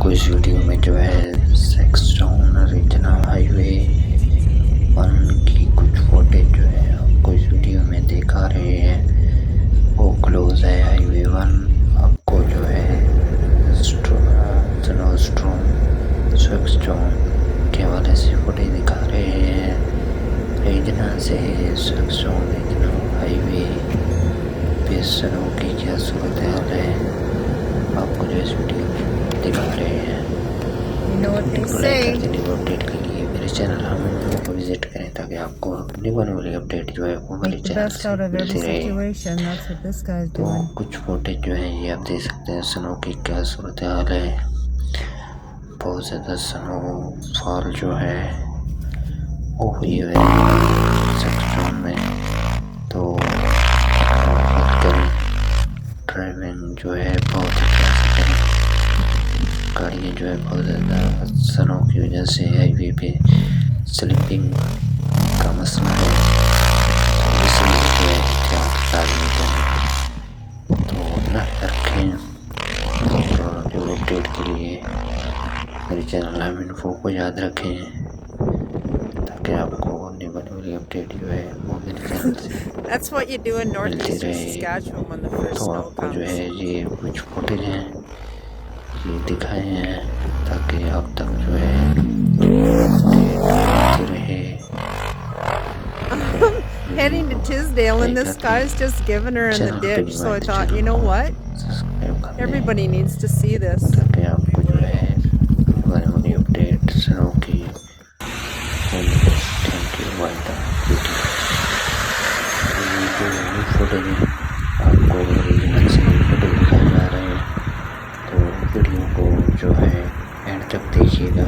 आपको इस वीडियो में जो है सैस्कैचुअन रीजना हाईवे 1 की कुछ फुटेज जो है आपको इस वीडियो में दिखा रहे हैं। वो क्लोज है हाईवे 1। आपको जो है स्नो स्ट्रॉम सैस्कैचुअन के हवाले से फुटेज दिखा रहे हैं। रेजिना से सैस्कैचुअन रीजना हाईवे पे स्नो की क्या सूरत हाल है आपको जो इस वीडियो में दिखा रहे हैं। अपडेट के लिए मेरे चैनल हम को विजिट करें ताकि आपको अपनी बने वाली अपडेट जो है वो मेरे चैनल से मिलती रहे। तो कुछ फुटेज जो है ये आप देख सकते हैं। स्नो की क्या सूरत हाल है। बहुत ज़्यादा स्नो फॉल जो है वो हुई है सैस्कैचुअन में। तो ड्राइविंग जो है बहुत गाड़ियाँ जो है बहुत ज़्यादा स्नो की वजह से हाईवे पे स्लिपिंग का मसला है। तो इसलिए जो है तो न रखें। और जो अपडेट के लिए मेरे चैनल हम इन्फो को याद रखें ताकि आपको नहीं बने वाली अपडेट जो है वो मेरे चैनल से That's what you do in मिलती northeastern रहे। Saskatchewan when the first तो snow आपको जो comes. है ये कुछ फुटेज हैं ये दिखाए हैं ताकि आप तक जो है अपडेट रहे। Heading to Tisdale and this guy's just giving her in the ditch, so I thought, you know what? Everybody needs to see this. ताकि आपको जो है बने वाली अपडेट स्नो की। थैंक यू वाइदा जो फुटेज आपको रीजनल से फुटेज दिखाए जा रहे हैं। तो वीडियो को जो है एंड तक देखिएगा।